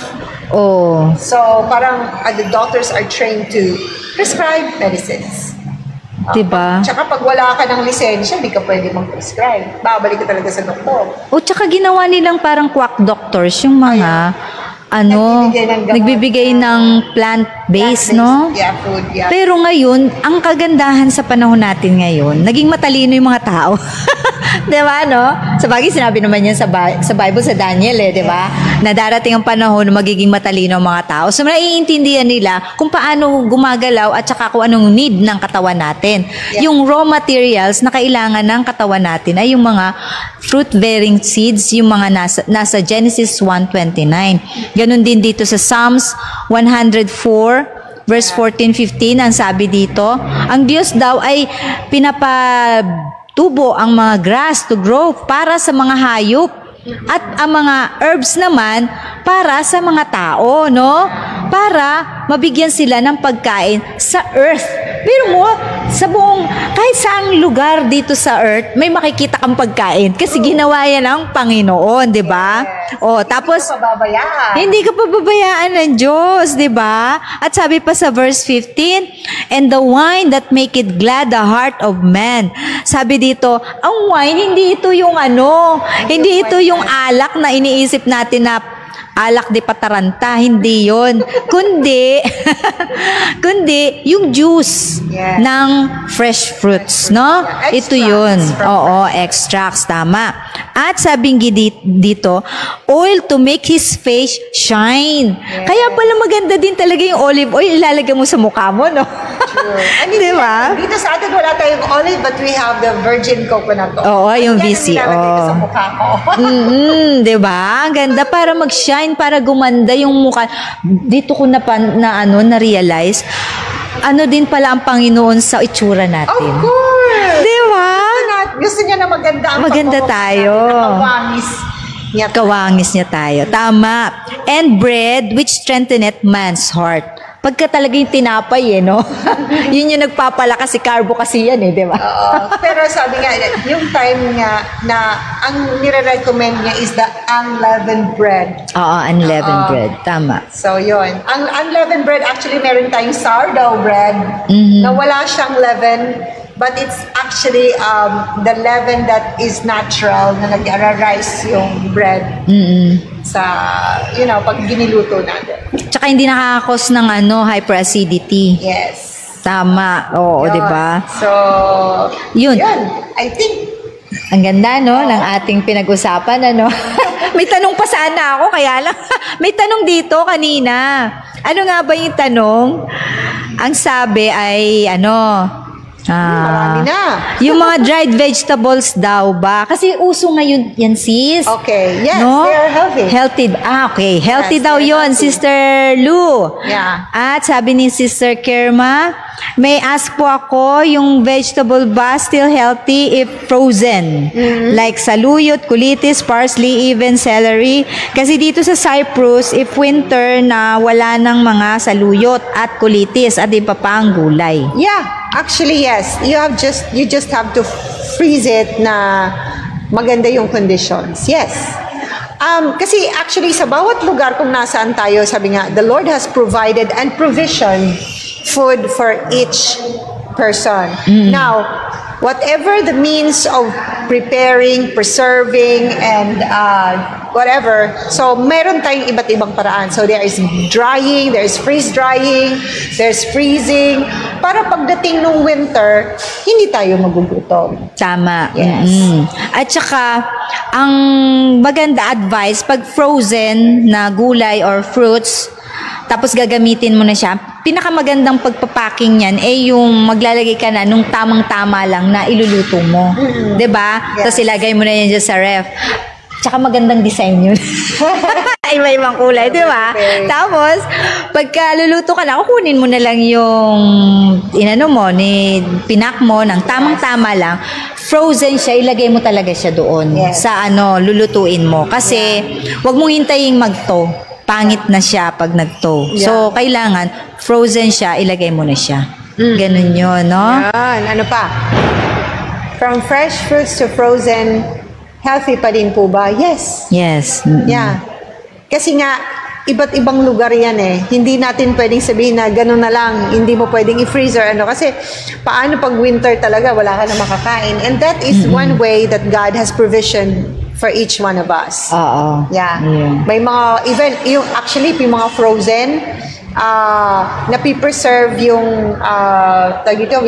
Oo. So, parang the doctors are trained to prescribe medicines. Diba? Tsaka pag wala ka ng lisensya, hindi ka pwede mag-prescribe. Babalik ka talaga sa doktor. O tsaka ginawa nilang parang quack doctors, yung mga nagbibigay ng plant-based, no? Yeah, food, yeah. Pero ngayon, ang kagandahan sa panahon natin ngayon, naging matalino yung mga tao. Diba, no? Sa bagay, sinabi naman yan sa Bible, sa Daniel, diba? Na darating ang panahon na magiging matalino ang mga tao. So, naiintindihan nila kung paano gumagalaw at saka kung anong need ng katawan natin. Yeah. Yung raw materials na kailangan ng katawan natin ay yung mga fruit-bearing seeds, yung mga nasa Genesis 1:29. Ganon din dito sa Psalms 104, verse 14-15, ang sabi dito, ang Diyos daw ay pinapatubo ang mga grass to grow para sa mga hayop at ang mga herbs naman para sa mga tao, no? Para mabigyan sila ng pagkain sa earth. Pero mo, sa buong, kahit saang lugar dito sa earth, may makikita kang pagkain. Kasi ginawa yan ang Panginoon, di ba? O, tapos, hindi ka pababayaan ng Diyos, di ba? At sabi pa sa verse 15, and the wine that maketh glad the heart of man. Sabi dito, ang wine, hindi ito yung hindi ito yung alak na iniisip natin na alak de pataranta, hindi yon, kundi yung juice ng fresh fruits, no? Ito yun. Oo, extracts, tama. At sabing dito, oil to make his face shine. Kaya pala maganda din talaga yung olive oil, ilalagay mo sa mukha mo, no? True. Diba? Dito sa atin wala tayong olive, but we have the virgin coconut oil. Oo, yung VCO. Sa mukha ko. Diba? Ang ganda para mag-shine, para gumanda yung mukha. Dito ko na-realize, din pala ang Panginoon sa itsura natin. Of course! Diba? Gusto niya na maganda ang maganda tayo. Kawangis niya tayo. Tama. And bread which strengtheneth man's heart. Pagka talaga yung tinapay, no? Yun yung nagpapalakas, si carbo kasi yan, di ba? Pero sabi nga, yung time nga na ang nire-recommend niya is the unleavened bread. Oo, unleavened bread. Tama. So, yun. Ang unleavened bread, actually, meron tayong sourdough bread na wala siyang leaven, but it's actually the leaven that is natural na nag-arise yung bread sa, pag giniluto natin. Tsaka hindi nakakakos ng hyperacidity. Yes. Tama. Oo, di ba? So, yun. I think, ang ganda, no, ng ating pinag-usapan, May tanong pa sana ako, kaya lang, may tanong dito kanina. Ano nga ba yung tanong? Ang sabi ay, marami na. Yung mga dried vegetables daw ba? Kasi uso ngayon yan, sis. Okay. Yes, no? they are healthy. Healthy. Okay. Healthy daw yon, Sister Lou. Yeah. At sabi ni Sister Kerma, may ask po ako, yung vegetable ba still healthy if frozen? Like saluyot, kulitis, parsley, even celery. Kasi dito sa Cyprus, if winter na wala ng mga saluyot at kulitis at iba pa ang gulay. Yeah. Actually, yes. You just have to freeze it na maganda yung conditions. Yes. Kasi actually, sa bawat lugar kung nasaan tayo, sabi nga, the Lord has provided and provision food for each person. Now, whatever the means of preparing, preserving, and whatever, so meron tayong iba't ibang paraan. So there is drying, there is freeze drying, there's freezing, para pagdating ng winter, hindi tayo magugutom. Tama. Yes. At saka, ang maganda advice, pag frozen na gulay or fruits, tapos gagamitin mo na siya, pinakamagandang pagpapacking niyan yung maglalagay ka na nung tamang-tama lang na iluluto mo. 'Di ba? Yes. Tapos ilagay mo na yan dyan sa ref. Tsaka magandang design yun. Iba-ibang kulay, di ba? Tapos, pagka luluto ka na, kukunin mo na lang yung pinak mo ng tamang-tama lang. Frozen siya, ilagay mo talaga siya doon sa lulutuin mo. Kasi, wag mong hintayin magto. Pangit na siya pag nagto. So, kailangan, frozen siya, ilagay mo na siya. Ganun yun, no? Yan. Ano pa? From fresh fruits to frozen, healthy pa din po ba? Yes. Yes. Yeah. Kasi nga, iba't ibang lugar yan eh. Hindi natin pwedeng sabihin na gano'n na lang, hindi mo pwedeng i-freeze or ano. Kasi paano pag winter talaga, wala ka na makakain. And that is one way that God has provision for each one of us. Oo. Yeah. May mga, even, yung mga frozen, napipreserve yung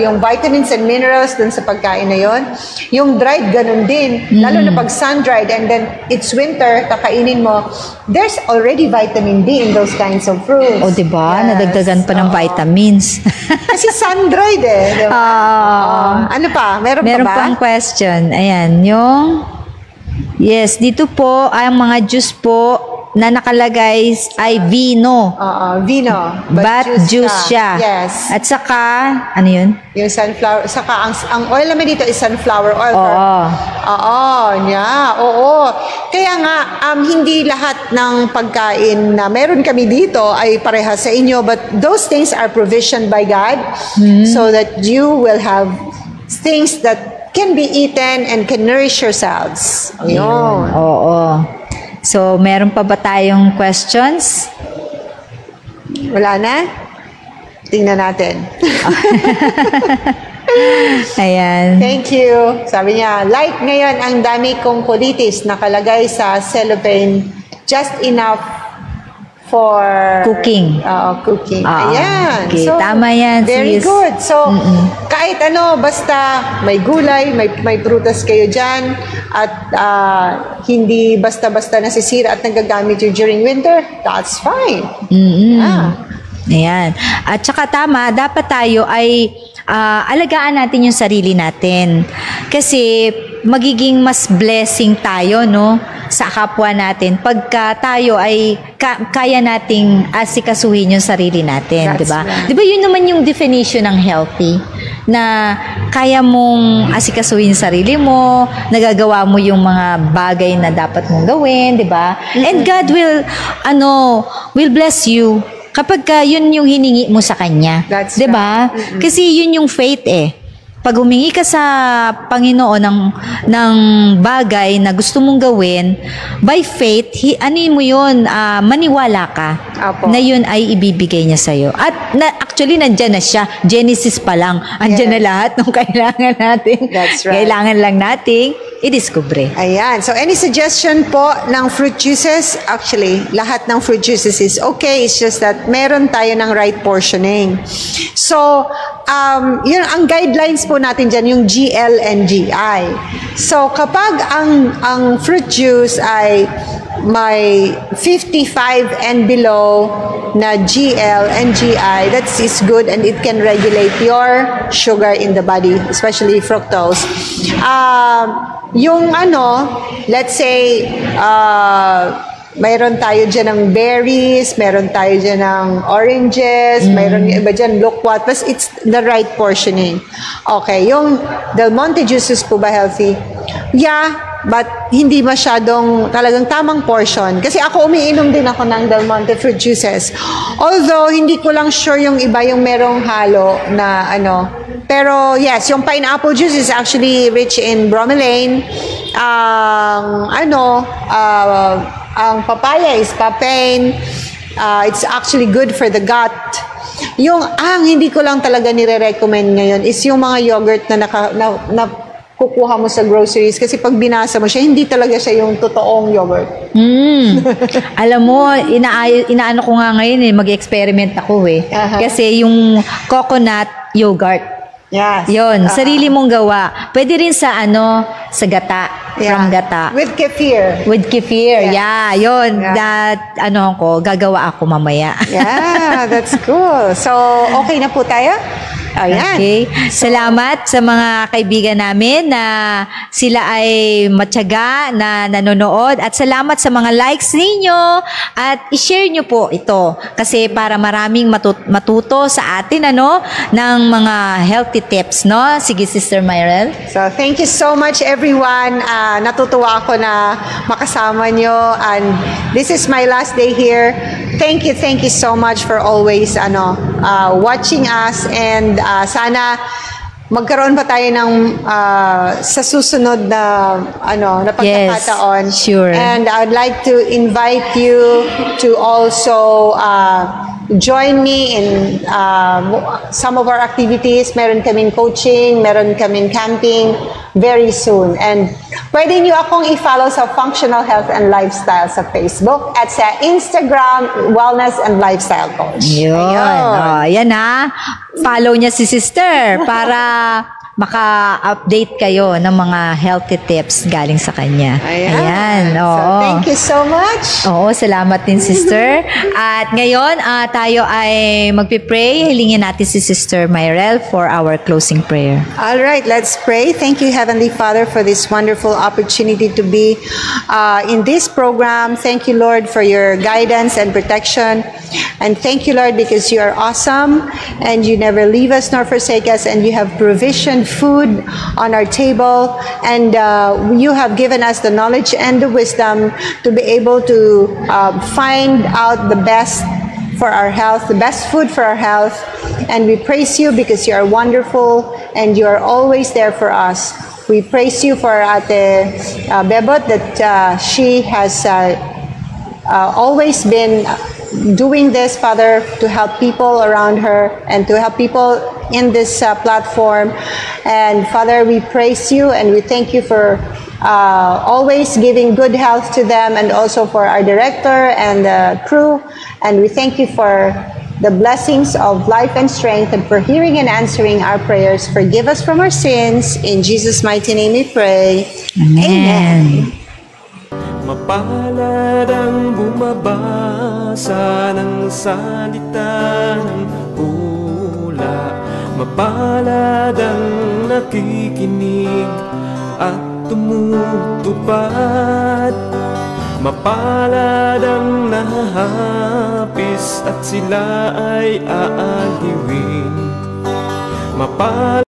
yung vitamins and minerals dun sa pagkain na yon. Yung dried, ganun din. Lalo na pag sun-dried and then it's winter, kakainin mo, there's already vitamin D in those kinds of fruits. O, diba? Nadagdagan pa ng vitamins. Kasi sun-dried eh. Diba? Ano pa? Meron pa ba? Meron pang question. Ayan, yes, dito po, ang mga juice po, na nakalagay ay vino. Vino. But juice siya. Yes. At saka, ano yun? Yung sunflower. Saka, ang oil naman dito is sunflower oil. Oo. Kaya nga, hindi lahat ng pagkain na meron kami dito ay parehas sa inyo. But those things are provisioned by God so that you will have things that can be eaten and can nourish yourselves. Ayun. Oo. So, meron pa ba tayong questions? Wala na? Tingnan natin. Ayan. Thank you. Sabi niya, like ngayon ang dami kong colitis nakalagay sa cellophane, just enough for cooking. Cooking. Ayan. Okay. So, tama yan. Very good. So, kahit basta may gulay, may prutas kayo dyan, at hindi basta-basta nasisira at nagagamit yun during winter, that's fine. Ayan. At saka tama, dapat tayo ay alagaan natin yung sarili natin. Kasi magiging mas blessing tayo, no? Sa kapwa natin pagka tayo ay kaya nating asikasuhin yung sarili natin, di ba? Right. Di ba yun naman yung definition ng healthy, na kaya mong asikasuhin yung sarili mo, nagagawa mo yung mga bagay na dapat mong gawin, di ba? And God will bless you kapag yun yung hiningi mo sa Kanya. Di ba? Kasi yun yung faith eh. Pag humingi ka sa Panginoon ng bagay na gusto mong gawin, by faith, mo yun, maniwala ka na yun ay ibibigay niya sa'yo. At actually, nandyan na siya. Genesis pa lang. Andyan na lahat ng kailangan natin. That's right. Kailangan lang nating i-discover. Ayan. So, any suggestion po ng fruit juices? Actually, lahat ng fruit juices is okay. It's just that meron tayo ng right portioning. So, yun ang guidelines po natin dyan, yung GL and GI. So, kapag ang fruit juice ay may 55 and below na GL and GI, that is good and it can regulate your sugar in the body, especially fructose. Yung let's say, mayroon tayo dyan ng berries, mayroon tayo dyan ng oranges, mayroon yung iba dyan loquat, but it's the right portioning. Okay, yung Del Monte juices po ba healthy? Yeah, but hindi masyadong talagang tamang portion. Kasi ako umiinom din ako ng Del Monte fruit juices. Although, hindi ko lang sure yung iba yung merong halo na Pero yes, yung pineapple juice is actually rich in bromelain. Ang papaya is papain. It's actually good for the gut. Yung hindi ko lang talaga nire-recommend ngayon is yung mga yogurt na kukuha mo sa groceries kasi pag binasa mo siya, hindi talaga siya yung totoong yogurt. Alam mo, inaano ko nga ngayon mag-experiment ako Kasi yung coconut yogurt. Yes. Yun, sarili mong gawa. Pwede rin sa sa gata. From gata. With kefir. With kefir, yun. Yeah. That, gagawa ako mamaya. Yeah, that's cool. So, okay na po tayo? Ayan. Okay. Salamat sa mga kaibigan namin na sila ay matyaga na nanonood at salamat sa mga likes ninyo at i-share nyo po ito kasi para maraming matuto sa atin ng mga healthy tips, no? Sige, Sister Myrel. So, thank you so much everyone. Natutuwa ako na makasama nyo and this is my last day here. Thank you so much for always watching us and sana magkaroon pa tayo ng sa susunod na pagkakataon. Yes, sure. And I'd like to invite you to also join me in some of our activities. Meron kaming coaching, meron kaming camping very soon. And pwede nyo akong i-follow sa Functional Health and Lifestyle sa Facebook at sa Instagram, Wellness and Lifestyle Coach. Yun. Yan Follow niya si Sister para maka-update kayo ng mga healthy tips galing sa kanya. Ayan. Oo. So, thank you so much. Oo, salamat din, Sister. At ngayon, tayo ay magpipray. Hilingin natin si Sister Myrel for our closing prayer. All right, let's pray. Thank you, Heavenly Father, for this wonderful opportunity to be in this program. Thank you, Lord, for your guidance and protection. And thank you, Lord, because you are awesome and you never leave us nor forsake us, and you have provisioned food on our table, and you have given us the knowledge and the wisdom to be able to find out the best for our health, the best food for our health. And we praise you because you are wonderful and you are always there for us. We praise you for Ate Bebot that she has always been doing this, Father, to help people around her and to help people in this platform. And Father, we praise you and we thank you for always giving good health to them, and also for our director and the crew. And we thank you for the blessings of life and strength, and for hearing and answering our prayers. Forgive us from our sins. In Jesus' mighty name we pray. Amen. Mapalad ang bumabasa ng salita ng pula. Mapalad ang nakikinig at tumutupad. Mapalad ang nahahapis at sila ay aaliwin. Mapalad